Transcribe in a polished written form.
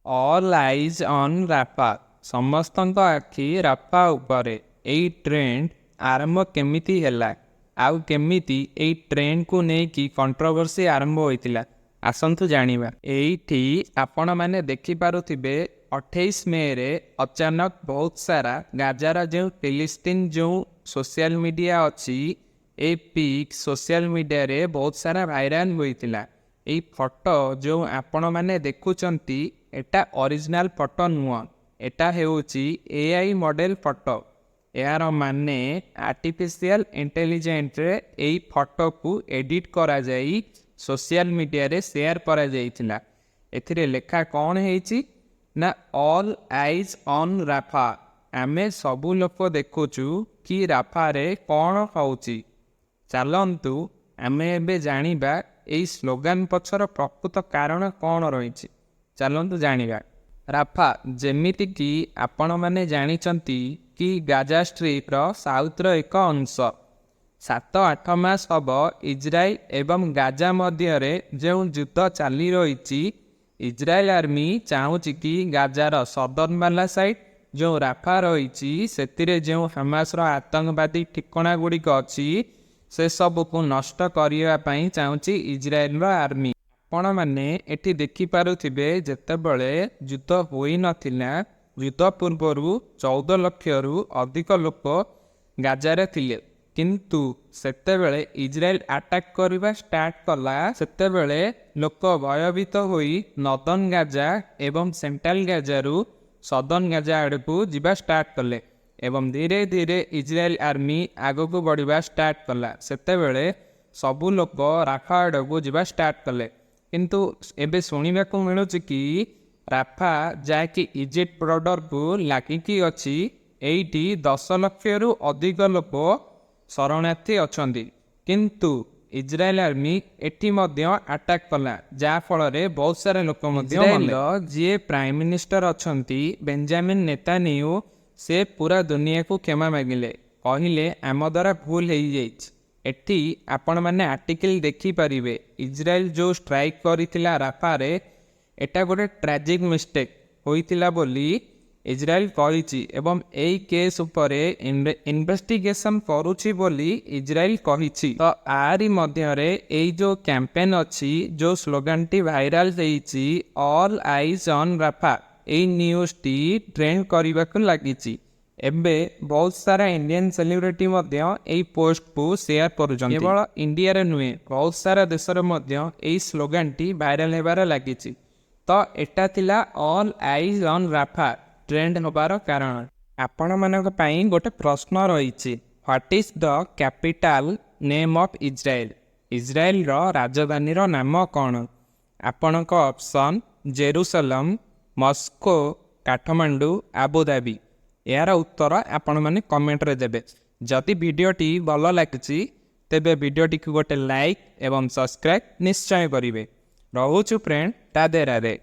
All eyes on Rafa. ସମସ୍ତଙ୍କ ଆଖି Rafa ଉପରେ। ଏଇ ଟ୍ରେଣ୍ଡ ଆରମ୍ଭ କେମିତି ହେଲା, ଆଉ କେମିତି ଏଇ ଟ୍ରେଣ୍ଡକୁ ନେଇକି କଣ୍ଟ୍ରୋଭର୍ସି ଆରମ୍ଭ ହୋଇଥିଲା, ଆସନ୍ତୁ ଜାଣିବା। ଏଇଠି ଆପଣମାନେ ଦେଖିପାରୁଥିବେ 28 ମେରେ ଅଚାନକ ବହୁତ ସାରା ଗାଜାର ଯେଉଁ ଫିଲିସ୍ତିନ ଯେଉଁ ସୋସିଆଲ ମିଡ଼ିଆ ଅଛି, ଏଇ ପିକ୍ ସୋସିଆଲ ମିଡ଼ିଆରେ ବହୁତ ସାରା ଭାଇରାଲ ହୋଇଥିଲା। ଏଇ ଫଟୋ ଯେଉଁ ଆପଣମାନେ ଦେଖୁଛନ୍ତି ଏଟା ଅରିଜିନାଲ ଫଟୋ ନୁହଁ, ଏଟା ହେଉଛି AI ମଡେଲ ଫଟୋ। ଏହାର ମାନେ ଆର୍ଟିଫିସିଆଲ ଇଣ୍ଟେଲିଜେନ୍ସରେ ଏଇ ଫଟୋକୁ ଏଡିଟ୍ କରାଯାଇ ସୋସିଆଲ ମିଡ଼ିଆରେ ସେୟାର କରାଯାଇଥିଲା। ଏଥିରେ ଲେଖା କ'ଣ ହେଇଛି ନା ଅଲ୍ ଆଇଜ୍ ଅନ୍ ରାଫା। ଆମେ ସବୁ ଲୋକ ଦେଖୁଛୁ କି ରାଫାରେ କ'ଣ ହେଉଛି। ଚାଲନ୍ତୁ ଆମେ ଏବେ ଜାଣିବା ଏଇ ସ୍ଲୋଗାନ ପଛର ପ୍ରକୃତ କାରଣ କ'ଣ ରହିଛି। ଚାଲନ୍ତୁ ଜାଣିବା। ରାଫା ଯେମିତିକି ଆପଣମାନେ ଜାଣିଛନ୍ତି କି ଗାଜା ଷ୍ଟ୍ରିପ୍ର ସାଉଥର ଏକ ଅଂଶ। 7-8 ମାସ ହେବ ଇସ୍ରାଏଲ ଏବଂ ଗାଜା ମଧ୍ୟରେ ଯେଉଁ ଯୁଦ୍ଧ ଚାଲି ରହିଛି, ଇସ୍ରାଏଲ ଆର୍ମି ଚାହୁଁଛି କି ଗାଜାର ସଦର୍ନ ବାଲା ସାଇଡ୍ ଯେଉଁ ରାଫା ରହିଛି ସେଥିରେ ଯେଉଁ ହାମାସର ଆତଙ୍କବାଦୀ ଠିକଣା ଗୁଡ଼ିକ ଅଛି ସେସବୁକୁ ନଷ୍ଟ କରିବା ପାଇଁ ଚାହୁଁଛି ଇସ୍ରାଏଲର ଆର୍ମି। ଆପଣମାନେ ଏଠି ଦେଖିପାରୁଥିବେ ଯେତେବେଳେ ଯୁଦ୍ଧ ହୋଇନଥିଲା, ଯୁଦ୍ଧ ପୂର୍ବରୁ 14 ଲକ୍ଷରୁ ଅଧିକ ଲୋକ ଗାଜାରେ ଥିଲେ। କିନ୍ତୁ ସେତେବେଳେ ଇସ୍ରାଏଲ ଆଟାକ୍ କରିବା ଷ୍ଟାର୍ଟ କଲା, ସେତେବେଳେ ଲୋକ ଭୟଭୀତ ହୋଇ ନର୍ଦର୍ନ ଗାଜା ଏବଂ ସେଣ୍ଟ୍ରାଲ ଗାଜାରୁ ସଦର୍ନ ଗାଜା ଆଡ଼କୁ ଯିବା ଷ୍ଟାର୍ଟ କଲେ ଏବଂ ଧୀରେ ଧୀରେ ଇସ୍ରାଏଲ ଆର୍ମି ଆଗକୁ ବଢ଼ିବା ଷ୍ଟାର୍ଟ କଲା। ସେତେବେଳେ ସବୁ ଲୋକ ରାଫା ଆଡ଼କୁ ଯିବା ଷ୍ଟାର୍ଟ କଲେ। କିନ୍ତୁ ଏବେ ଶୁଣିବାକୁ ମିଳୁଛି କି ରାଫା ଯାହାକି ଇଜିପ୍ଟ ବର୍ଡରକୁ ଲାଗିକି ଅଛି, ଏଇଠି 10 ଲକ୍ଷରୁ ଅଧିକ ଲୋକ ଶରଣାର୍ଥୀ ଅଛନ୍ତି। କିନ୍ତୁ ଇସ୍ରାଏଲ ଆର୍ମି ଏଠି ମଧ୍ୟ ଆଟାକ୍ କଲା, ଯାହାଫଳରେ ବହୁତ ସାରା ଲୋକ ମଧ୍ୟ ମଲେ। ଯିଏ ପ୍ରାଇମ ମିନିଷ୍ଟର ଅଛନ୍ତି ବେଞ୍ଜାମିନ ନେତାନ୍ୟାହୁ, ସେ ପୁରା ଦୁନିଆକୁ କ୍ଷମା ମାଗିଲେ, କହିଲେ ଆମ ଦ୍ୱାରା ଭୁଲ ହେଇଯାଇଛି। ଏଠି ଆପଣମାନେ ଆର୍ଟିକଲ ଦେଖିପାରିବେ ଇସ୍ରାଏଲ ଯେଉଁ ଷ୍ଟ୍ରାଇକ୍ କରିଥିଲା ରାଫାରେ, ଏଟା ଗୋଟେ ଟ୍ରାଜିକ୍ ମିଷ୍ଟେକ୍ ହୋଇଥିଲା ବୋଲି ଇସ୍ରାଏଲ କହିଛି ଏବଂ ଏହି କେସ୍ ଉପରେ ଇନଭେଷ୍ଟିଗେସନ୍ କରୁଛି ବୋଲି ଇସ୍ରାଏଲ କହିଛି। ତ ଆରି ମଧ୍ୟରେ ଏଇ ଯେଉଁ କ୍ୟାମ୍ପେନ୍ ଅଛି, ଯେଉଁ ସ୍ଲୋଗାନଟି ଭାଇରାଲ ହେଇଛି ଅଲ୍ ଆଇଜ୍ ଅନ୍ ରାଫା, ଏଇ ନ୍ୟୁଜ୍ଟି ଟ୍ରେଣ୍ଡ କରିବାକୁ ଲାଗିଛି। ଏବେ ବହୁତ ସାରା ଇଣ୍ଡିଆନ ସେଲିବ୍ରିଟି ମଧ୍ୟ ଏଇ ପୋଷ୍ଟକୁ ସେୟାର କରୁଛନ୍ତି। କେବଳ ଇଣ୍ଡିଆରେ ନୁହେଁ, ବହୁତ ସାରା ଦେଶରେ ମଧ୍ୟ ଏଇ ସ୍ଲୋଗାନଟି ଭାଇରାଲ ହେବାର ଲାଗିଛି। ତ ଏଟା ଥିଲା all eyes on Rafa trend ହେବାର କାରଣ। ଆପଣମାନଙ୍କ ପାଇଁ ଗୋଟେ ପ୍ରଶ୍ନ ରହିଛି, what is the capital name of Israel? ଇସ୍ରାଏଲର ରାଜଧାନୀର ନାମ କ'ଣ? ଆପଣଙ୍କ option Jerusalem, Moscow, Kathmandu, Abu Dhabi. ଏହାର ଉତ୍ତର ଆପଣମାନେ କମେଣ୍ଟରେ ଦେବେ। ଯଦି ଭିଡ଼ିଓଟି ଭଲ ଲାଗିଛି ତେବେ ଭିଡ଼ିଓଟିକୁ ଗୋଟେ ଲାଇକ୍ ଏବଂ ସବସ୍କ୍ରାଇବ୍ ନିଶ୍ଚୟ କରିବେ। ରହୁଛୁ ଫ୍ରେଣ୍ଡ, ରାଧେ ରାଧେ।